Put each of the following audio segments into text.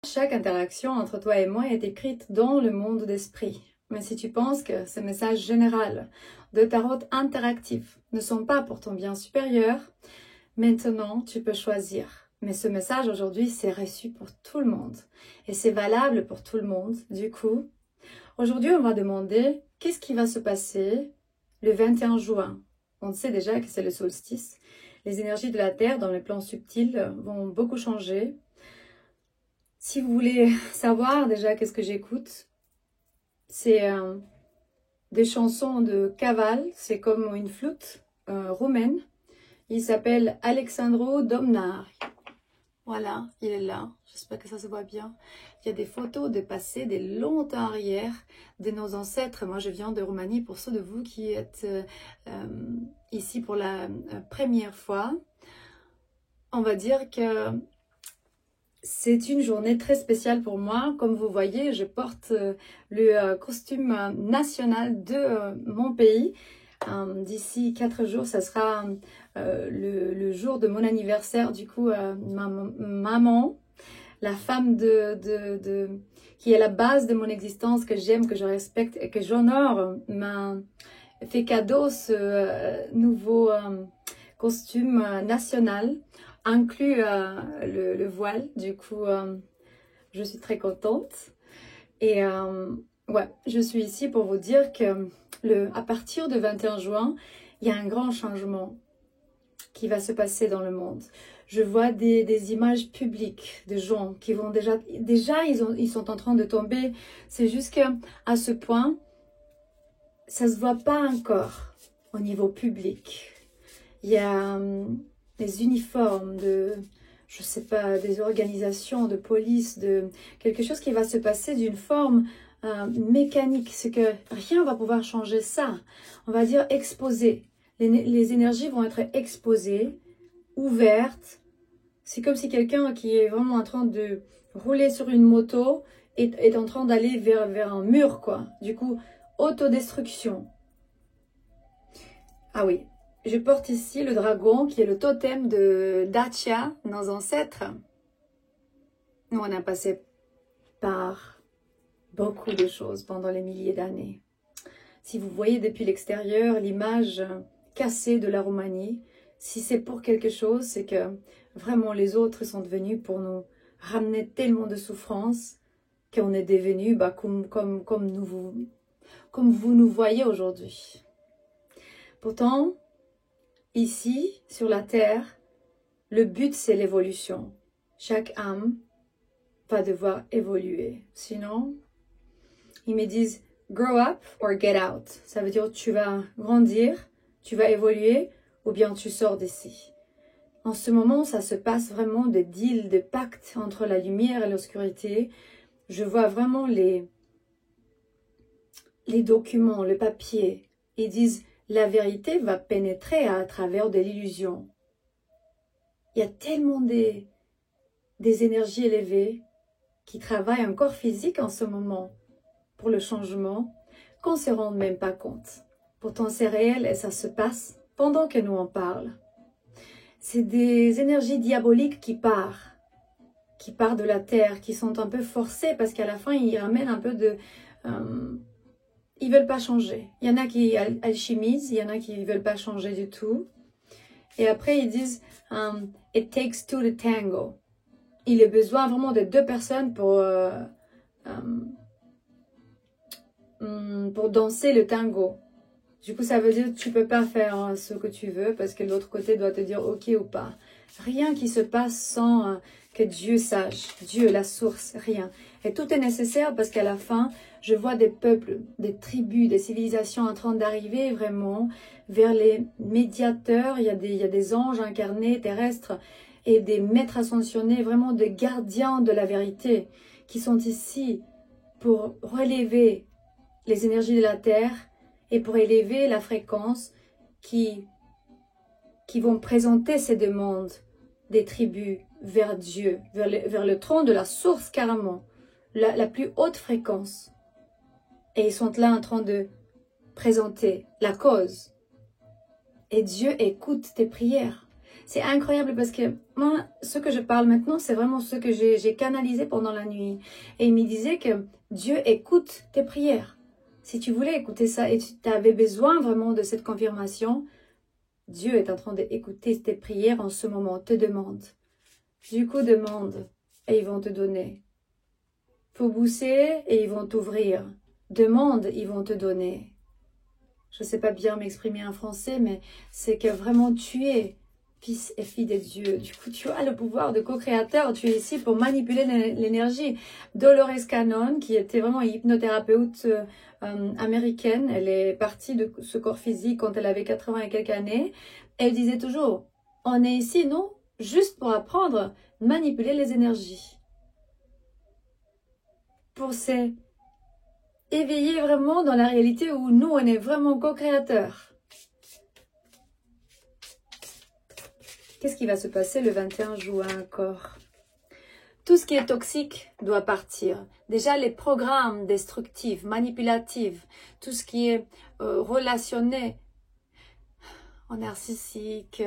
Chaque interaction entre toi et moi est écrite dans le monde d'esprit. Mais si tu penses que ces messages généraux de tarot interactifs ne sont pas pour ton bien supérieur, maintenant tu peux choisir. Mais ce message aujourd'hui, c'est reçu pour tout le monde. Et c'est valable pour tout le monde. Du coup, aujourd'hui, on va demander qu'est-ce qui va se passer le 21 juin. On sait déjà que c'est le solstice. Les énergies de la Terre dans les plans subtils vont beaucoup changer. Si vous voulez savoir déjà qu'est-ce que j'écoute, c'est des chansons de Caval, c'est comme une flûte roumaine. Il s'appelle Alexandru Domnar. Voilà, il est là. J'espère que ça se voit bien. Il y a des photos de passé, des longtemps arrière, de nos ancêtres. Moi, je viens de Roumanie. Pour ceux de vous qui êtes ici pour la première fois, on va dire que c'est une journée très spéciale pour moi. Comme vous voyez, je porte le costume national de mon pays. D'ici 4 jours, ça sera le jour de mon anniversaire. Du coup, ma maman, la femme qui est la base de mon existence, que j'aime, que je respecte et que j'honore, m'a fait cadeau ce nouveau costume national, inclus le voile. Du coup, je suis très contente. Et ouais, je suis ici pour vous dire que à partir du 21 juin, il y a un grand changement qui va se passer dans le monde. Je vois des images publiques de gens qui vont déjà ils sont en train de tomber. C'est juste qu'à ce point, ça se voit pas encore au niveau public. Il y a des uniformes je sais pas, des organisations de police, de quelque chose qui va se passer d'une forme mécanique. C'est que rien va pouvoir changer ça. On va dire exposé. Les énergies vont être exposées, ouvertes. C'est comme si quelqu'un qui est vraiment en train de rouler sur une moto est en train d'aller vers un mur, quoi. Du coup, autodestruction. Ah oui. Je porte ici le dragon qui est le totem de Dacia, nos ancêtres. Nous, on a passé par beaucoup de choses pendant les milliers d'années. Si vous voyez depuis l'extérieur l'image cassée de la Roumanie, si c'est pour quelque chose, c'est que vraiment les autres sont devenus pour nous ramener tellement de souffrance qu'on est devenus comme vous nous voyez aujourd'hui. Pourtant, ici, sur la Terre, le but c'est l'évolution. Chaque âme va devoir évoluer. Sinon, ils me disent « grow up or get out ». Ça veut dire tu vas grandir, tu vas évoluer ou bien tu sors d'ici. En ce moment, ça se passe vraiment des deals, des pactes entre la lumière et l'obscurité. Je vois vraiment les documents, le papier. Ils disent la vérité va pénétrer à travers de l'illusion. Il y a tellement des énergies élevées qui travaillent un corps physique en ce moment pour le changement qu'on ne se rend même pas compte. Pourtant c'est réel et ça se passe pendant que nous en parlons. C'est des énergies diaboliques qui partent de la terre, qui sont un peu forcées parce qu'à la fin ils ramènent un peu de... ils veulent pas changer. Il y en a qui alchimisent, il y en a qui veulent pas changer du tout. Et après ils disent it takes two to tango. Il a besoin vraiment de 2 personnes pour danser le tango. Du coup, ça veut dire que tu peux pas faire ce que tu veux parce que l'autre côté doit te dire ok ou pas. Rien qui se passe sans que Dieu sache. Dieu, la source, rien. Et tout est nécessaire parce qu'à la fin, je vois des peuples, des tribus, des civilisations en train d'arriver vraiment vers les médiateurs. Il y a des anges incarnés, terrestres, et des maîtres ascensionnés, vraiment des gardiens de la vérité, qui sont ici pour relever les énergies de la Terre et pour élever la fréquence qui vont présenter ces demandes des tribus vers Dieu, vers le trône de la source carrément, la plus haute fréquence. Et ils sont là en train de présenter la cause. Et Dieu écoute tes prières. C'est incroyable parce que moi, ce que je parle maintenant, c'est vraiment ce que j'ai canalisé pendant la nuit. Et il me disait que Dieu écoute tes prières. Si tu voulais écouter ça et tu avais besoin vraiment de cette confirmation, Dieu est en train d'écouter tes prières en ce moment, te demande. Du coup, demande et ils vont te donner. Faut pousser et ils vont t'ouvrir. Demande, ils vont te donner. Je ne sais pas bien m'exprimer en français, mais c'est que vraiment tu es fils et fille de Dieu. Du coup, tu as le pouvoir de co-créateur. Tu es ici pour manipuler l'énergie. Dolores Cannon, qui était vraiment une hypnothérapeute américaine, elle est partie de ce corps physique quand elle avait 80 et quelques années. Elle disait toujours, on est ici, non, juste pour apprendre à manipuler les énergies. Pour s'éveiller vraiment dans la réalité où nous, on est vraiment co-créateurs. Qu'est-ce qui va se passer le 21 juin encore? Tout ce qui est toxique doit partir. Déjà, les programmes destructifs, manipulatifs, tout ce qui est relationné au narcissique,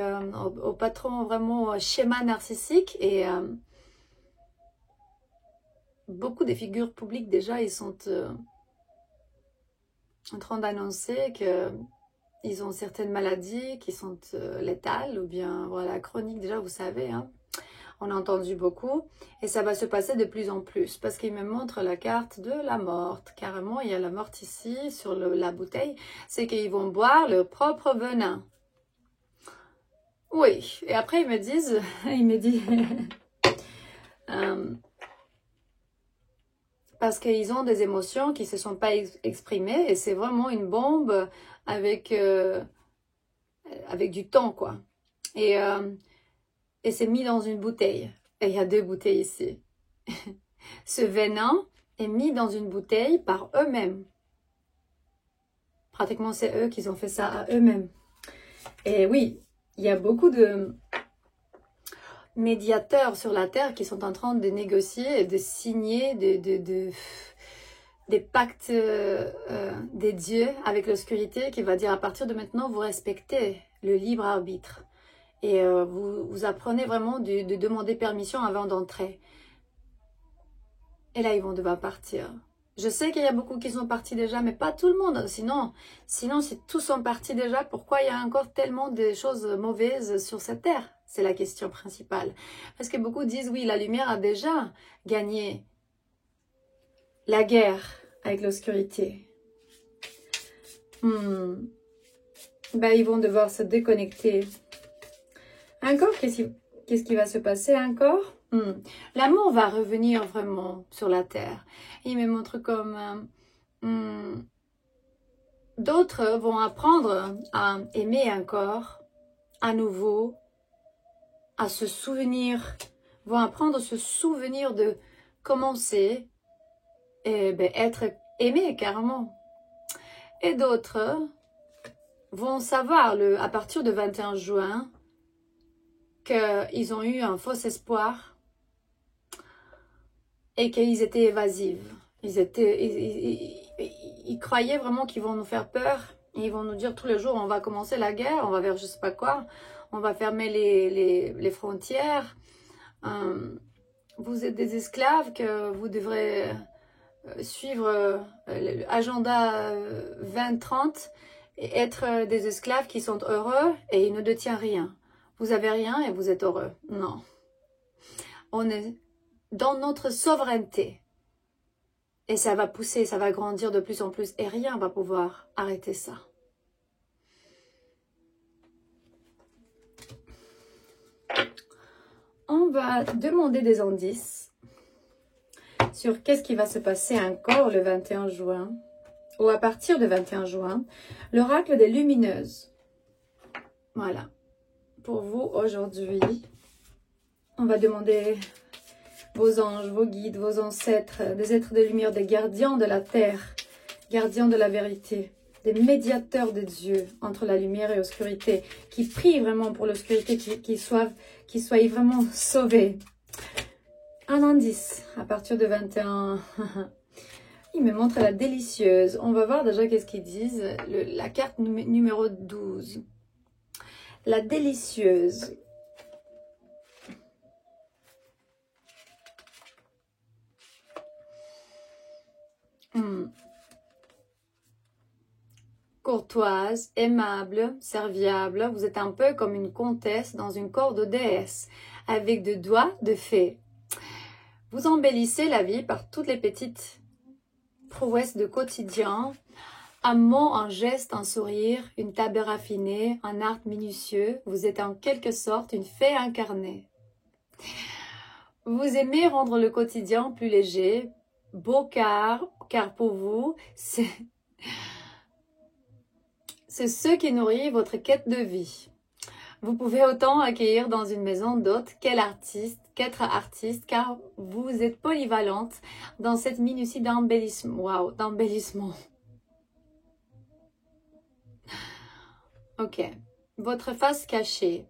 au patron vraiment schéma narcissique. Et beaucoup des figures publiques, déjà, ils sont en train d'annoncer que ils ont certaines maladies qui sont létales ou bien voilà chroniques, déjà vous savez, hein. On a entendu beaucoup et ça va se passer de plus en plus parce qu'il me montre la carte de la mort. Carrément, il y a la mort ici sur la bouteille. C'est qu'ils vont boire leur propre venin. Oui, et après ils me disent, il me dit, parce qu'ils ont des émotions qui ne se sont pas exprimées et c'est vraiment une bombe avec du temps, quoi. Et c'est mis dans une bouteille. Et il y a 2 bouteilles ici. Ce venin est mis dans une bouteille par eux-mêmes. Pratiquement, c'est eux qui ont fait ça à eux-mêmes. Et oui, il y a beaucoup de médiateurs sur la Terre qui sont en train de négocier et de signer des pactes des dieux avec l'obscurité qui va dire à partir de maintenant, vous respectez le libre arbitre. Et vous apprenez vraiment de demander permission avant d'entrer. Et là, ils vont devoir partir. Je sais qu'il y a beaucoup qui sont partis déjà, mais pas tout le monde. Sinon si tous sont partis déjà, pourquoi il y a encore tellement de choses mauvaises sur cette terre? C'est la question principale. Parce que beaucoup disent, oui, la lumière a déjà gagné la guerre avec l'obscurité. Ben, ils vont devoir se déconnecter. Encore, qu'est-ce qui va se passer encore? L'amour va revenir vraiment sur la terre. Il me montre comme d'autres vont apprendre à aimer encore, à nouveau, à se souvenir, vont apprendre à se souvenir de comment c'est et être aimé carrément. Et d'autres vont savoir à partir du 21 juin qu'ils ont eu un faux espoir et qu'ils étaient évasifs. Ils croyaient vraiment qu'ils vont nous faire peur. Et ils vont nous dire tous les jours, on va commencer la guerre, on va vers je sais pas quoi, on va fermer les frontières. Vous êtes des esclaves que vous devrez suivre l'agenda 2030 et être des esclaves qui sont heureux et ils ne détiennent rien. Vous avez rien et vous êtes heureux. Non. On est dans notre souveraineté. Et ça va pousser, ça va grandir de plus en plus. Et rien va pouvoir arrêter ça. On va demander des indices sur qu'est-ce qui va se passer encore le 21 juin. Ou à partir du 21 juin. L'oracle des lumineuses. Voilà. Pour vous aujourd'hui, on va demander vos anges, vos guides, vos ancêtres, des êtres de lumière, des gardiens de la terre, gardiens de la vérité, des médiateurs de Dieu entre la lumière et l'obscurité, qui prient vraiment pour l'obscurité, qui soient vraiment sauvés. Un indice à partir de 21. Il me montre la délicieuse. On va voir déjà qu'est-ce qu'ils disent. La carte numéro 12. La délicieuse. Courtoise, aimable, serviable, vous êtes un peu comme une comtesse dans une cour de déesse, avec des doigts de fée. Vous embellissez la vie par toutes les petites prouesses de quotidien, un mot, un geste, un sourire, une table raffinée, un art minutieux. Vous êtes en quelque sorte une fée incarnée. Vous aimez rendre le quotidien plus léger, beau car pour vous, c'est ce qui nourrit votre quête de vie. Vous pouvez autant accueillir dans une maison d'hôtes qu'être artiste, car vous êtes polyvalente dans cette minutie d'embellissement. Waouh, d'embellissement. Ok. Votre face cachée.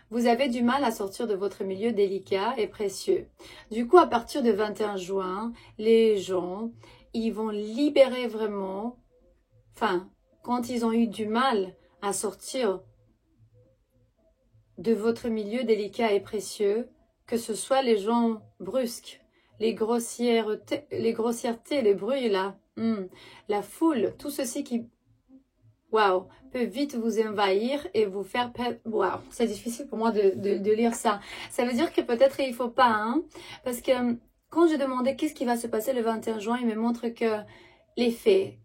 Vous avez du mal à sortir de votre milieu délicat et précieux. Du coup, à partir du 21 juin, les gens, ils vont libérer vraiment, quand ils ont eu du mal à sortir de votre milieu délicat et précieux, que ce soit les gens brusques, les grossièretés, les bruits là, la foule, tout ceci qui, waouh, peut vite vous envahir et vous faire perdre. Waouh, c'est difficile pour moi de lire ça. Ça veut dire que peut-être il faut pas, parce que quand j'ai demandé qu'est-ce qui va se passer le 21 juin, il me montre que les fées,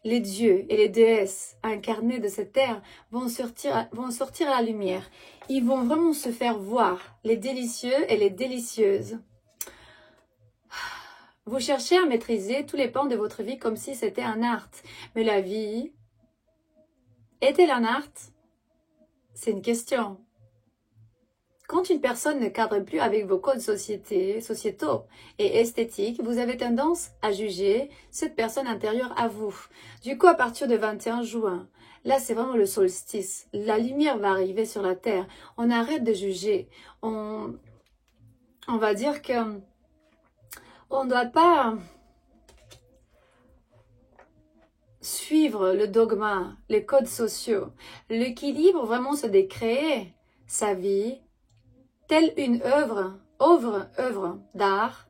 les dieux et les déesses incarnés de cette terre vont sortir à la lumière. Ils vont vraiment se faire voir, les délicieux et les délicieuses. Vous cherchez à maîtriser tous les pans de votre vie comme si c'était un art. Mais la vie est-elle un art? C'est une question. Quand une personne ne cadre plus avec vos codes sociétaux et esthétiques, vous avez tendance à juger cette personne intérieure à vous. Du coup, à partir du 21 juin, là c'est vraiment le solstice. La lumière va arriver sur la terre. On arrête de juger. On va dire que on ne doit pas suivre le dogma, les codes sociaux. L'équilibre vraiment se décréer sa vie telle une œuvre d'art,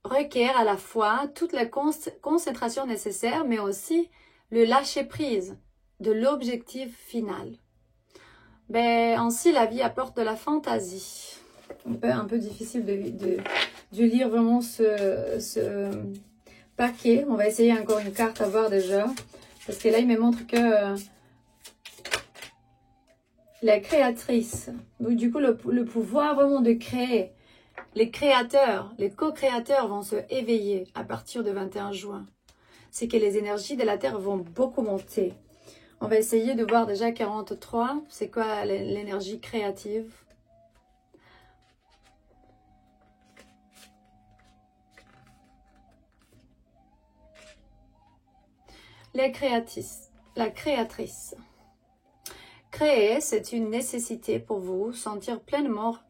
requiert à la fois toute la concentration nécessaire, mais aussi le lâcher-prise de l'objectif final. Ainsi, la vie apporte de la fantaisie. Un peu difficile de lire vraiment ce paquet. On va essayer encore une carte à voir déjà, parce que là, il me montre que la créatrice, donc du coup le pouvoir vraiment de créer, les créateurs, les co-créateurs vont se éveiller à partir du 21 juin. C'est que les énergies de la Terre vont beaucoup monter. On va essayer de voir déjà 43, c'est quoi l'énergie créative? La créatrice. Créer, c'est une nécessité pour vous sentir pleinement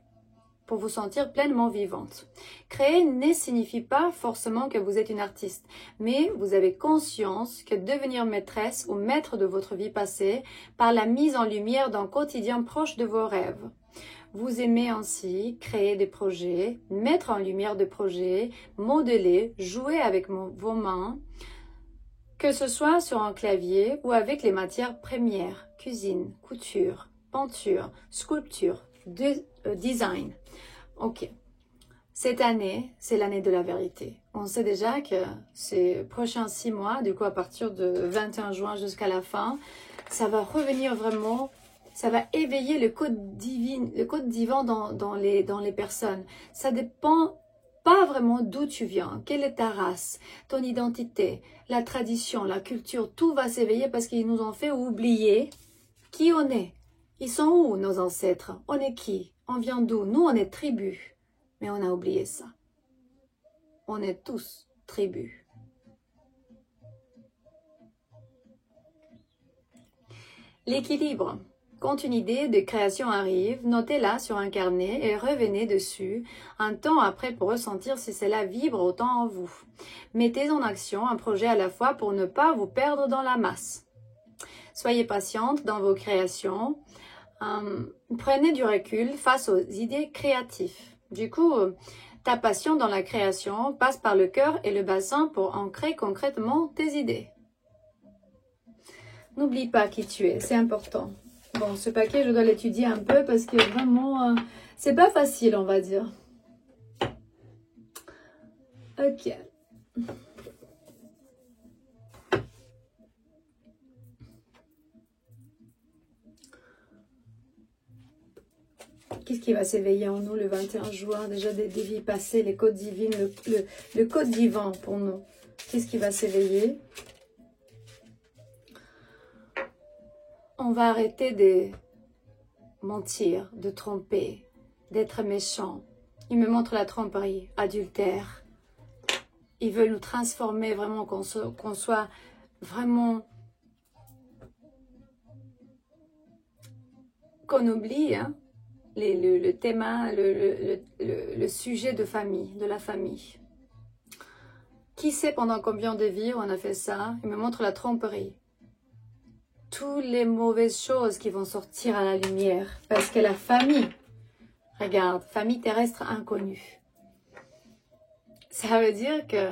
vivante. Créer ne signifie pas forcément que vous êtes une artiste, mais vous avez conscience que devenir maîtresse ou maître de votre vie passée par la mise en lumière d'un quotidien proche de vos rêves. Vous aimez ainsi créer des projets, mettre en lumière des projets, modeler, jouer avec vos mains, que ce soit sur un clavier ou avec les matières premières, cuisine, couture, peinture, sculpture, design. Ok. Cette année, c'est l'année de la vérité. On sait déjà que ces prochains 6 mois, du coup à partir de 21 juin jusqu'à la fin, ça va revenir vraiment, ça va éveiller le code divin dans les personnes. Ça dépend pas vraiment d'où tu viens, quelle est ta race, ton identité, la tradition, la culture, tout va s'éveiller parce qu'ils nous ont fait oublier qui on est. Ils sont où nos ancêtres? On est qui? On vient d'où? Nous, on est tribus. Mais on a oublié ça. On est tous tribus. L'équilibre. Quand une idée de création arrive, notez-la sur un carnet et revenez dessus un temps après pour ressentir si cela vibre autant en vous. Mettez en action un projet à la fois pour ne pas vous perdre dans la masse. Soyez patiente dans vos créations. Prenez du recul face aux idées créatives. Du coup, Ta passion dans la création passe par le cœur et le bassin pour ancrer concrètement tes idées. N'oublie pas qui tu es, c'est important. Bon, ce paquet, je dois l'étudier un peu parce que vraiment, c'est pas facile, on va dire. Ok. Qu'est-ce qui va s'éveiller en nous le 21 juin? Déjà des vies passées, les codes divines, le code divin pour nous. Qu'est-ce qui va s'éveiller? On va arrêter de mentir, de tromper, d'être méchant. Il me montre la tromperie, adultère. Il veut nous transformer vraiment, qu'on soit vraiment... Qu'on oublie, hein, le thème, le sujet de famille, de la famille. Qui sait pendant combien de vies on a fait ça? Il me montre la tromperie. Toutes les mauvaises choses qui vont sortir à la lumière. Parce que la famille, regarde, famille terrestre inconnue. Ça veut dire que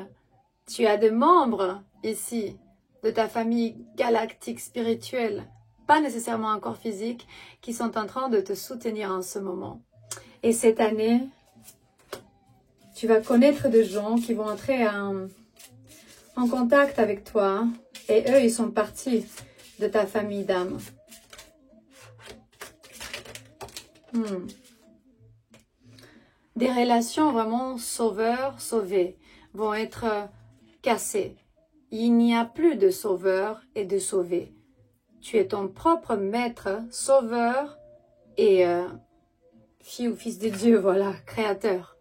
tu as des membres ici de ta famille galactique spirituelle, pas nécessairement encore physique, qui sont en train de te soutenir en ce moment. Et cette année, tu vas connaître des gens qui vont entrer en contact avec toi. Et eux, ils sont partis de ta famille d'âme. Des relations vraiment sauveurs-sauvées vont être cassées. Il n'y a plus de sauveur et de sauvé. Tu es ton propre maître, sauveur et fille ou fils de Dieu, voilà, créateur.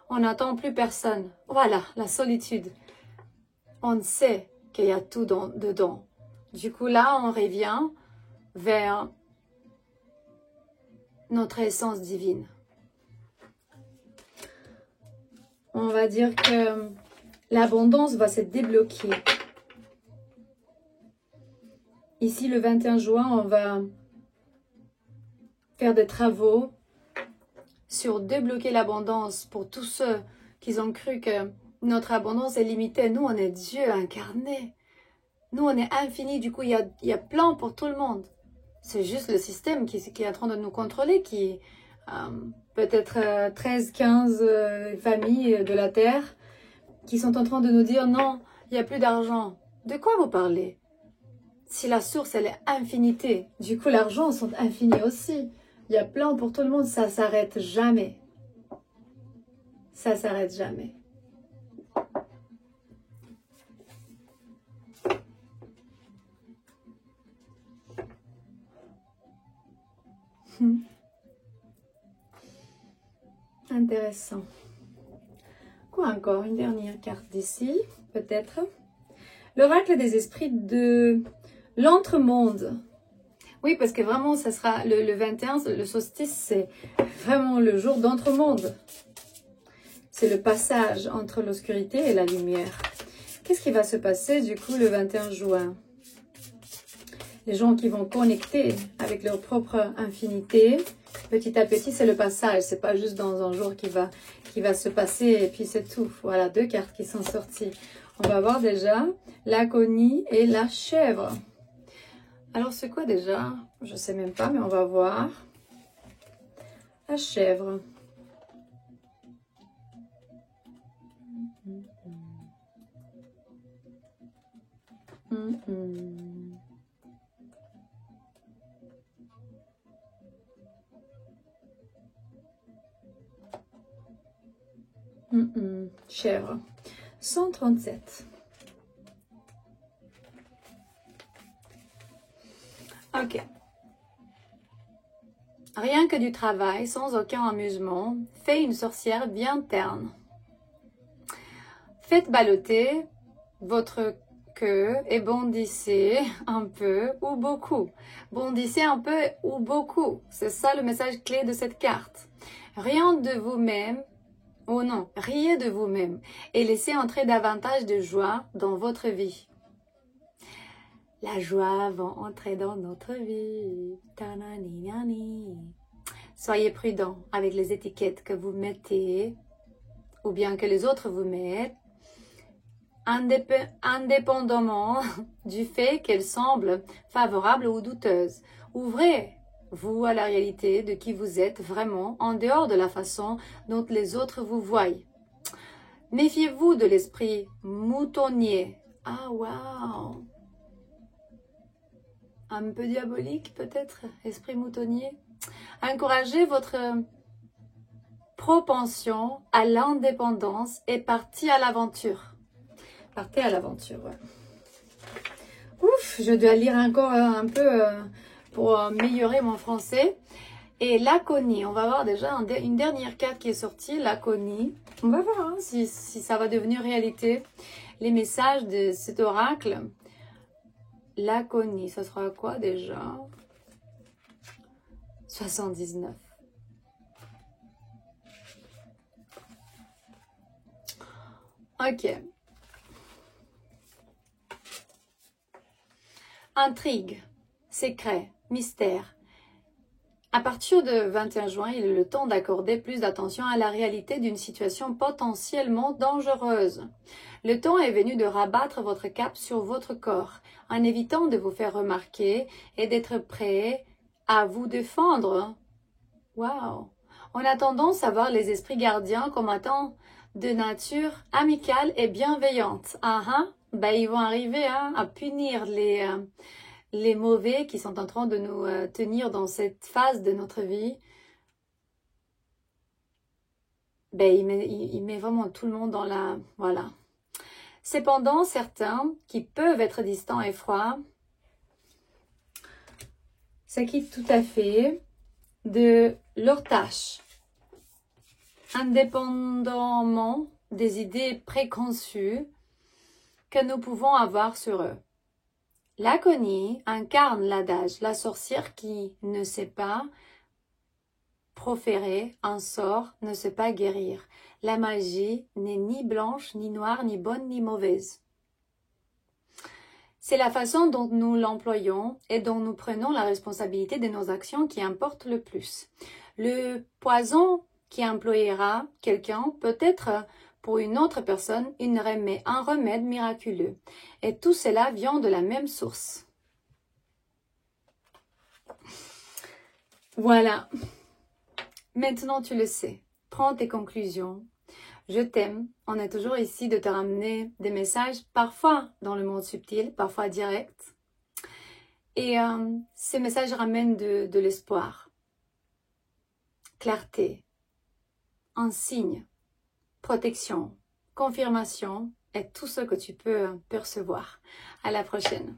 On n'attend plus personne. Voilà, la solitude. On sait qu'il y a tout dedans. Du coup, là, on revient vers notre essence divine. On va dire que l'abondance va se débloquer. Ici, le 21 juin, on va faire des travaux sur débloquer l'abondance pour tous ceux qui ont cru que notre abondance est limitée. Nous, on est Dieu incarné. Nous, on est infini. Du coup, il y a plein pour tout le monde. C'est juste le système qui est en train de nous contrôler, qui peut-être 13, 15 familles de la Terre qui sont en train de nous dire non, il n'y a plus d'argent. De quoi vous parlez? Si la source, elle est infinité, du coup, l'argent sont infinis aussi. Il y a plein pour tout le monde, ça s'arrête jamais. Ça s'arrête jamais. Intéressant. Quoi encore? Une dernière carte d'ici, peut-être. L'oracle des esprits de l'entremonde. Oui, parce que vraiment, ça sera le 21, le solstice, c'est vraiment le jour d'entremonde. C'est le passage entre l'obscurité et la lumière. Qu'est-ce qui va se passer du coup le 21 juin? Les gens qui vont connecter avec leur propre infinité, petit à petit, c'est le passage. C'est pas juste dans un jour qui va se passer et puis c'est tout. Voilà, deux cartes qui sont sorties. On va voir déjà l'agonie et la chèvre. Alors, c'est quoi déjà? Je sais même pas, mais on va voir. La chèvre. Chèvre. 137. Ok. Rien que du travail, sans aucun amusement, fait une sorcière bien terne. Faites balloter votre queue et bondissez un peu ou beaucoup. Bondissez un peu ou beaucoup. C'est ça le message clé de cette carte. Rien de vous-même, oh non, riez de vous-même et laissez entrer davantage de joie dans votre vie. La joie va entrer dans notre vie. Soyez prudents avec les étiquettes que vous mettez ou bien que les autres vous mettent, indépendamment du fait qu'elles semblent favorables ou douteuses. Ouvrez-vous à la réalité de qui vous êtes vraiment en dehors de la façon dont les autres vous voient. Méfiez-vous de l'esprit moutonnier. Ah, waouh! Un peu diabolique peut-être, esprit moutonnier. Encouragez votre propension à l'indépendance et partez à l'aventure. Partez à l'aventure, ouais. Ouf, je dois lire encore un peu pour améliorer mon français. Et Laconie, on va voir déjà une dernière carte qui est sortie, Laconie. On va voir si ça va devenir réalité. Les messages de cet oracle. Laconie, ça sera quoi déjà? 79. Ok. Intrigue, secret, mystère. À partir de 21 juin, il est le temps d'accorder plus d'attention à la réalité d'une situation potentiellement dangereuse. Le temps est venu de rabattre votre cape sur votre corps, en évitant de vous faire remarquer et d'être prêt à vous défendre. Waouh! On a tendance à voir les esprits gardiens comme étant de nature amicale et bienveillante. Ils vont arriver à punir les mauvais qui sont en train de nous tenir dans cette phase de notre vie. Il met vraiment tout le monde dans la... Voilà. Cependant, certains qui peuvent être distants et froids s'acquittent tout à fait de leurs tâches, indépendamment des idées préconçues que nous pouvons avoir sur eux. Laconie incarne l'adage, la sorcière qui ne sait pas proférer un sort, ne sait pas guérir. La magie n'est ni blanche, ni noire, ni bonne, ni mauvaise. C'est la façon dont nous l'employons et dont nous prenons la responsabilité de nos actions qui importe le plus. Le poison qui employera quelqu'un peut être pour une autre personne un remède miraculeux. Et tout cela vient de la même source. Voilà. Maintenant, tu le sais. Prends tes conclusions. Je t'aime. On est toujours ici de te ramener des messages, parfois dans le monde subtil, parfois direct. Et ces messages ramènent de l'espoir, clarté, un signe, protection, confirmation et tout ce que tu peux percevoir. À la prochaine.